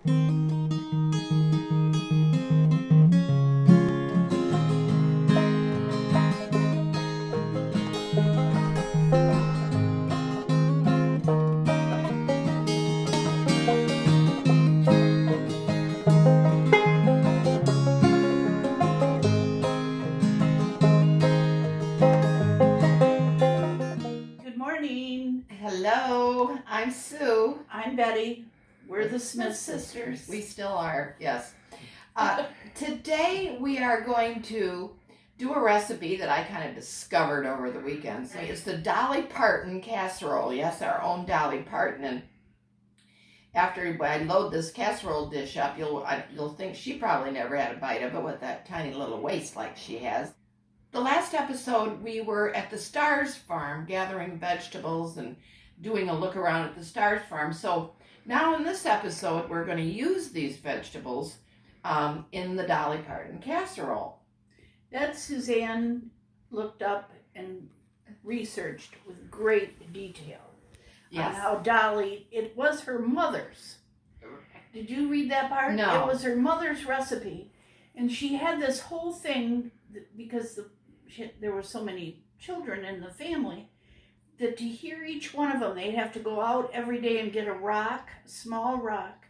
Hello, I'm Sue. I'm Betty. We're the Smith sisters. We still are, yes. Today we are going to do a recipe that I kind of discovered over the weekend. So it's the Dolly Parton Casserole. Yes, our own Dolly Parton. And after I load this casserole dish up, you'll think she probably never had a bite of it with that tiny little waist like she has. The last episode, we were at the Stars Farm gathering vegetables and doing a look around at the Stars Farm. So now in this episode, we're going to use these vegetables in the Dolly Parton Casserole. That Suzanne looked up and researched with great detail on how Dolly, it was her mother's. Did you read that part? No. It was her mother's recipe. And she had this whole thing because there were so many children in the family that to hear each one of them, they'd have to go out every day and get a small rock,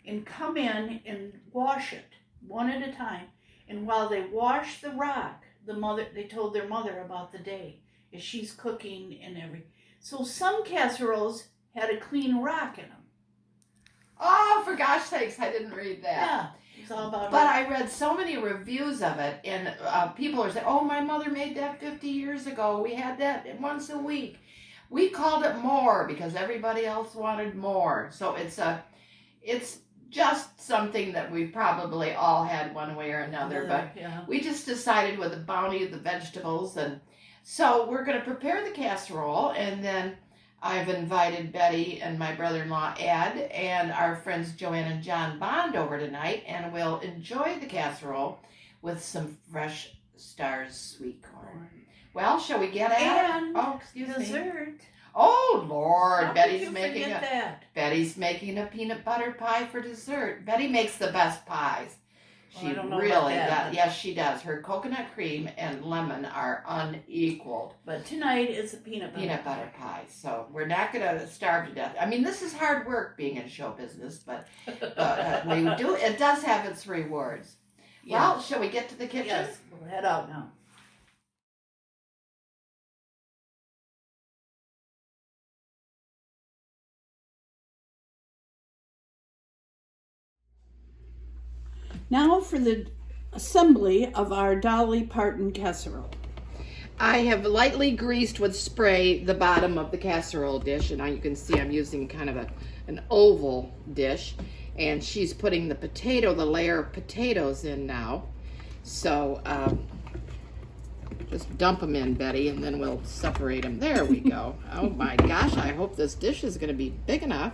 and come in and wash it one at a time. And while they washed the rock, they told their mother about the day as she's cooking and everything. So some casseroles had a clean rock in them. Oh, for gosh sakes, I didn't read that. Yeah. It's all about but I read so many reviews of it, and people are saying, oh, my mother made that 50 years ago. We had that once a week. We called it more because everybody else wanted more. So it's just something that we've probably all had one way or another. But we just decided with the bounty of the vegetables. And so we're going to prepare the casserole, and then I've invited Betty and my brother-in-law Ed and our friends Joanne and John Bond over tonight, and we'll enjoy the casserole with some fresh Stars sweet corn. Well, shall we get at it? Oh, excuse me. Dessert. Oh Lord, How Betty's could you making forget that? Betty's making a peanut butter pie for dessert. Betty makes the best pies. She I don't know really about that, does. Yes, she does. Her coconut cream and lemon are unequaled. But tonight is a peanut butter pie. So we're not going to starve to death. I mean, this is hard work being in show business, but we do. It does have its rewards. Yeah. Well, shall we get to the kitchen? Yes, we'll head out now. Now for the assembly of our Dolly Parton casserole. I have lightly greased with spray the bottom of the casserole dish, and now you can see I'm using kind of an oval dish, and she's putting the layer of potatoes in now. So just dump them in, Betty, and then we'll separate them. There we go. Oh my gosh, I hope this dish is going to be big enough.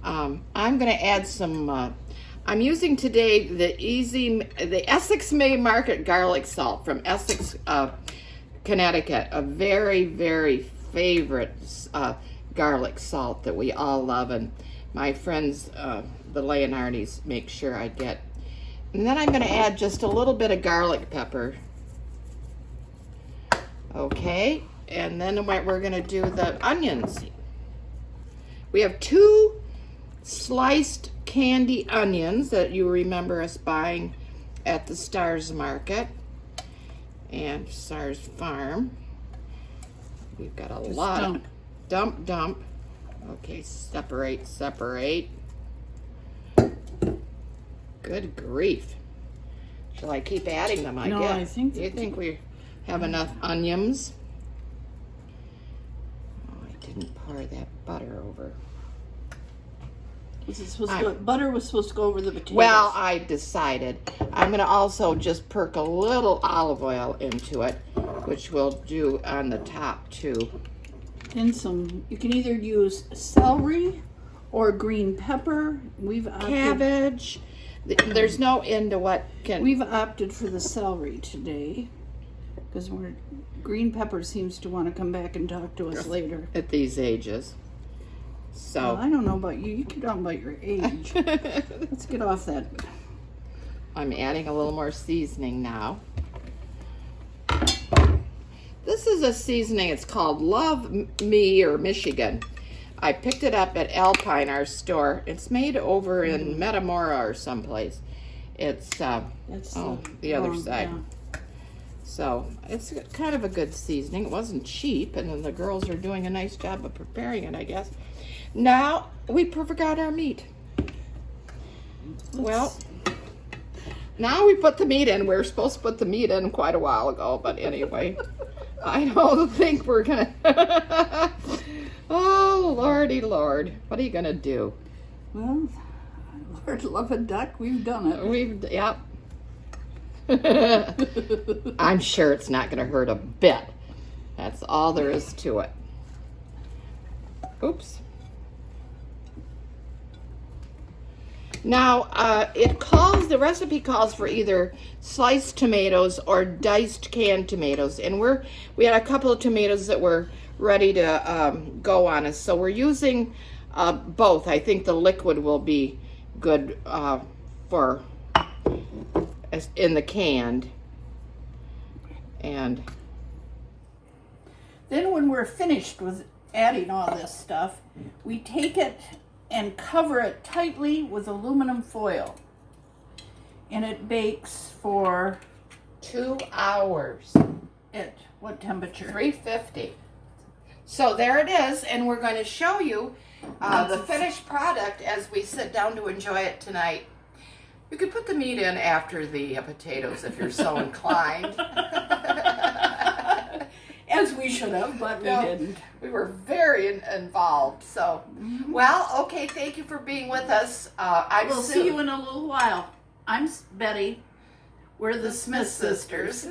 I'm going to add some I'm using today the Essex May Market garlic salt from Essex, Connecticut. A very, very favorite garlic salt that we all love, and my friends, the Leonardis, make sure I get. And then I'm going to add just a little bit of garlic pepper. Okay, and then we're going to do the onions. We have 2 sliced candy onions that you remember us buying at the Stars Market and Stars Farm. We've got a lot. Dump. Okay, separate. Good grief. Shall I keep adding them, I guess? No, I think... You think we have enough onions? Oh, I didn't pour that butter over. Butter was supposed to go over the potatoes. Well, I decided I'm going to also just perk a little olive oil into it, which we'll do on the top too. Then you can either use celery or green pepper. Cabbage. There's no end to what can. We've opted for the celery today because green pepper seems to want to come back and talk to us later. At these ages. So I don't know about you. You keep talking about your age. Let's get off that. I'm adding a little more seasoning now. This is a seasoning. It's called Love Me or Michigan. I picked it up at Alpine, our store. It's made over in Metamora or someplace. It's the other side. Yeah. So it's kind of a good seasoning. It wasn't cheap, and then the girls are doing a nice job of preparing it, I guess. Now we forgot our meat. Well, now we put the meat in. We were supposed to put the meat in quite a while ago, but anyway, I don't think we're gonna. Oh, Lordy Lord, what are you gonna do? Well, Lord love a duck. We've done it. Yep. I'm sure it's not gonna hurt a bit. That's all there is to it. Oops. Now, the recipe calls for either sliced tomatoes or diced canned tomatoes, and we had a couple of tomatoes that were ready to go on us, so we're using both. I think the liquid will be good for in the canned, and then when we're finished with adding all this stuff, we take it and cover it tightly with aluminum foil. And it bakes for 2 hours. At what temperature? 350. So there it is, and we're going to show you the finished product as we sit down to enjoy it tonight. You could put the meat in after the potatoes if you're so inclined. As we should have, but we didn't. We were very involved. So, well, okay, thank you for being with us. We'll see you in a little while. I'm Betty. We're the Smith sisters.